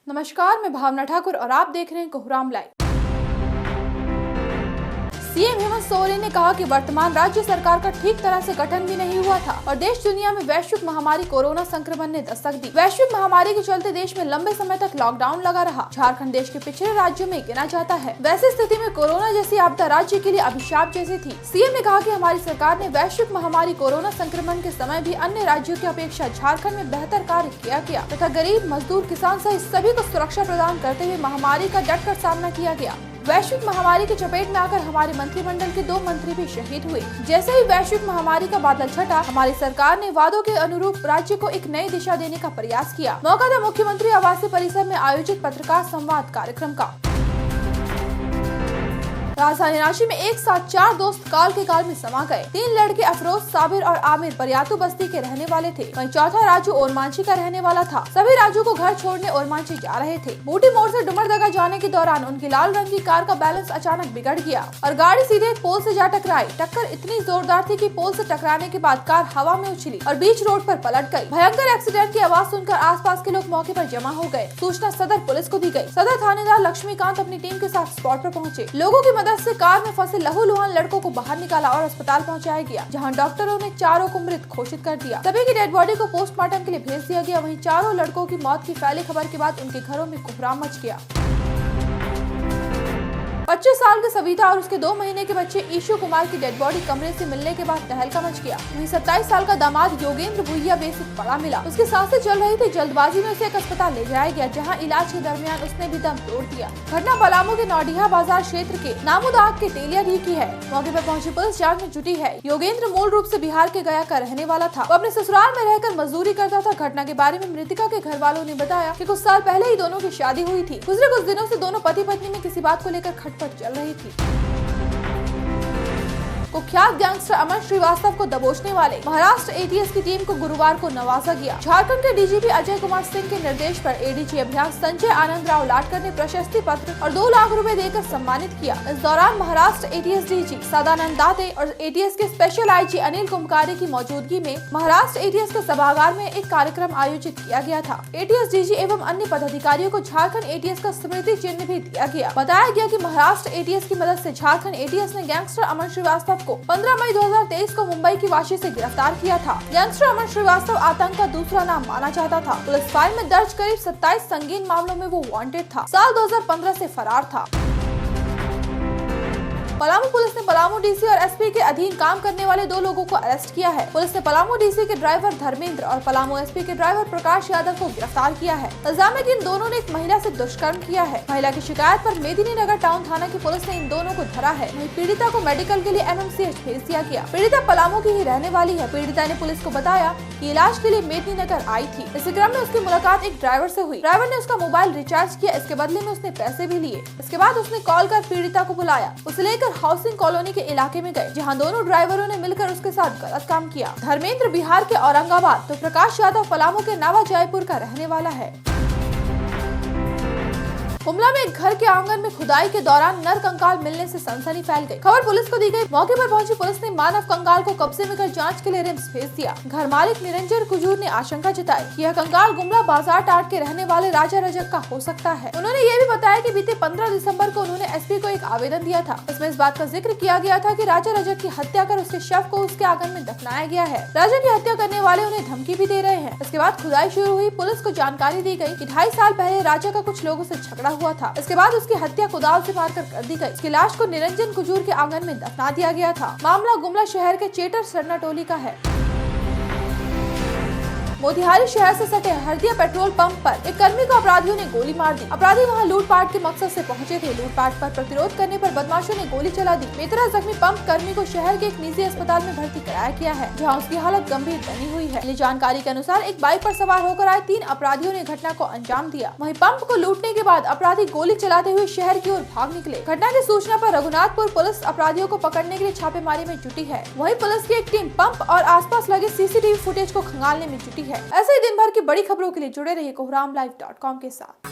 नमस्कार, मैं भावना ठाकुर और आप देख रहे हैं कोहराम लाइव। सीएम हेमंत सोरेन ने कहा कि वर्तमान राज्य सरकार का ठीक तरह से गठन भी नहीं हुआ था और देश दुनिया में वैश्विक महामारी कोरोना संक्रमण ने दस्तक दी। वैश्विक महामारी के चलते देश में लंबे समय तक लॉकडाउन लगा रहा। झारखंड देश के पिछड़े राज्यों में गिना जाता है। वैसी स्थिति में कोरोना जैसी आपदा राज्य के लिए अभिशाप जैसी थी। सीएम ने कहा कि हमारी सरकार ने वैश्विक महामारी कोरोना संक्रमण के समय भी अन्य राज्यों की अपेक्षा झारखंड में बेहतर कार्य किया तथा गरीब, मजदूर, किसान सहित सभी को सुरक्षा प्रदान करते हुए महामारी का डटकर सामना किया गया। वैश्विक महामारी की चपेट में आकर हमारे मंत्रिमंडल के 2 मंत्री भी शहीद हुए। जैसे ही वैश्विक महामारी का बादल छटा, हमारी सरकार ने वादों के अनुरूप राज्य को एक नई दिशा देने का प्रयास किया। मौका था मुख्यमंत्री आवासीय परिसर में आयोजित पत्रकार संवाद कार्यक्रम का। राजधानी रांची में एक साथ 4 दोस्त काल के काल में समा गए। 3 लड़के अफरोज, साबिर और आमिर बरियातू बस्ती के रहने वाले थे। वहीं चौथा राजू ओरमांझी का रहने वाला था। सभी राजू को घर छोड़ने ओरमांझी जा रहे थे। बूटी मोड़ से डुमरदगा जाने के दौरान उनकी लाल रंग की कार का बैलेंस अचानक बिगड़ गया और गाड़ी सीधे एक पोल से जा टकराई। टक्कर इतनी जोरदार थी कि पोल से टकराने के बाद कार हवा में उछली और बीच रोड पर पलट गई। भयंकर एक्सीडेंट की आवाज सुनकर आसपास के लोग मौके पर जमा हो गए। सूचना सदर पुलिस को दी गई। सदर थानेदार लक्ष्मीकांत अपनी टीम के साथ स्पॉट पर पहुंचे। लोगों की मदद से कार में फंसे लहूलुहान लड़कों को बाहर निकाला और अस्पताल पहुंचाया गया, जहां डॉक्टरों ने चारों को मृत घोषित कर दिया। सभी की डेड बॉडी को पोस्टमार्टम के लिए भेज दिया गया। वहीं चारों लड़कों की मौत की फैली खबर के बाद उनके घरों में कोहराम मच गया। 25 साल के सविता और उसके 2 महीने के बच्चे ईशु कुमार की डेड बॉडी कमरे से मिलने के बाद तहलका मच गया। वहीं 27 साल का दामाद योगेंद्र भुइया बेसुध पड़ा मिला। उसकी सांसें चल रही थी। जल्दबाजी में उसे एक अस्पताल ले जाया गया, जहां इलाज के दरमियान उसने भी दम तोड़ दिया। घटना पलामू के नौडिहा बाजार क्षेत्र के नामुदाग के तेलियाडीह की है। मौके पर पहुंची पुलिस जांच में जुटी है। योगेंद्र मूल रूप से बिहार के गया का रहने वाला था। वो अपने ससुराल में रहकर मजदूरी करता था। घटना के बारे में मृतका के घर वालों ने बताया कि कुछ साल पहले ही दोनों की शादी हुई थी। गुजरे कुछ दिनों से दोनों पति पत्नी में किसी बात को लेकर खटपट चल रही थी। कुख्यात गैंगस्टर अमन श्रीवास्तव को दबोचने वाले महाराष्ट्र एटीएस की टीम को गुरुवार को नवाजा गया। झारखंड के डीजीपी अजय कुमार सिंह के निर्देश पर एडीजी अभियान संजय आनंद राव लाटकर ने प्रशस्ति पत्र और 2 लाख रुपए देकर सम्मानित किया। इस दौरान महाराष्ट्र एटीएस डीजी सदानंद दाते और एटीएस के स्पेशल आईजी अनिल कुमकारी की मौजूदगी में महाराष्ट्र एटीएस के सभागार में एक कार्यक्रम आयोजित किया गया था। एटीएस डीजी एवं अन्य पदाधिकारियों को झारखंड एटीएस का स्मृति चिन्ह भी दिया गया। बताया गया कि महाराष्ट्र एटीएस की मदद से झारखंड एटीएस ने गैंगस्टर अमन श्रीवास्तव को 15 मई 2023 को मुंबई की वाशी से गिरफ्तार किया था। गैंगस्टर अमन श्रीवास्तव आतंक का दूसरा नाम माना जाता था। पुलिस फाइल में दर्ज करीब 27 संगीन मामलों में वो वांटेड था। साल 2015 से फरार था। पलामू पुलिस ने पलामू डीसी और एसपी के अधीन काम करने वाले 2 लोगों को अरेस्ट किया है। पुलिस ने पलामू डीसी के ड्राइवर धर्मेंद्र और पलामू एसपी के ड्राइवर प्रकाश यादव को गिरफ्तार किया है। इल्जाम है कि इन दोनों ने एक महिला से दुष्कर्म किया है। महिला की शिकायत पर मेदिनीनगर टाउन थाना की पुलिस ने इन दोनों को धरा है। वहीं पीड़िता को मेडिकल के लिए एमएमसीएच भेज दिया गया। पीड़िता पलामू की ही रहने वाली है। पीड़िता ने पुलिस को बताया कि इलाज के लिए मेदिनीनगर आई थी। इसी क्रम में उसकी मुलाकात एक ड्राइवर से हुई। ड्राइवर ने उसका मोबाइल रिचार्ज किया। इसके बदले में उसने पैसे भी लिए। इसके बाद उसने कॉल कर पीड़िता को बुलाया। उसे लेकर हाउसिंग कॉलोनी के इलाके में गए, जहां दोनों ड्राइवरों ने मिलकर उसके साथ गलत काम किया। धर्मेंद्र बिहार के औरंगाबाद तो प्रकाश यादव पलामू के नवा जयपुर का रहने वाला है। गुमला में एक घर के आंगन में खुदाई के दौरान नर कंकाल मिलने से सनसनी फैल गई। खबर पुलिस को दी गई। मौके पर पहुंची पुलिस ने मानव कंकाल को कब्जे में कर जांच के लिए रिम्स भेज दिया। घर मालिक निरंजन कुजूर ने आशंका जताई कि यह कंकाल गुमला बाजार टाट के रहने वाले राजा रजक का हो सकता है। उन्होंने ये भी बताया कि बीते 15 दिसंबर को उन्होंने एसपी को एक आवेदन दिया था। इसमें इस बात का जिक्र किया गया था कि राजा रजक की हत्या कर उसके शव को उसके आंगन में दफनाया गया है। राजा की हत्या करने वाले उन्हें धमकी भी दे रहे हैं। इसके बाद खुदाई शुरू हुई। पुलिस को जानकारी दी गई कि 2.5 साल पहले राजा का कुछ लोगों से झगड़ा हुआ था। इसके बाद उसकी हत्या कुदाल से मारकर कर दी गई। उसकी लाश को निरंजन कुजूर के आंगन में दफना दिया गया था। मामला गुमला शहर के चेटर सरना टोली का है। मोतिहारी शहर से सटे हरदिया पेट्रोल पंप पर एक कर्मी को अपराधियों ने गोली मार दी। अपराधी वहां लूटपाट के मकसद से पहुंचे थे। लूटपाट पर प्रतिरोध करने पर बदमाशों ने गोली चला दी। बेतरा जख्मी पंप कर्मी को शहर के एक निजी अस्पताल में भर्ती कराया गया है, जहां उसकी हालत गंभीर बनी हुई है। मिली जानकारी के अनुसार एक बाइक पर सवार होकर आए 3 अपराधियों ने घटना को अंजाम दिया। वहीं पंप को लूटने के बाद अपराधी गोली चलाते हुए शहर की ओर भाग निकले। घटना की सूचना पर रघुनाथपुर पुलिस अपराधियों को पकड़ने के लिए छापेमारी में जुटी है। वहीं पुलिस की एक टीम पंप और आसपास लगे सीसीटीवी फुटेज को खंगालने में जुटी है। ऐसे ही दिन भर की बड़ी खबरों के लिए जुड़े रहिए कोहरामलाइव.com के साथ।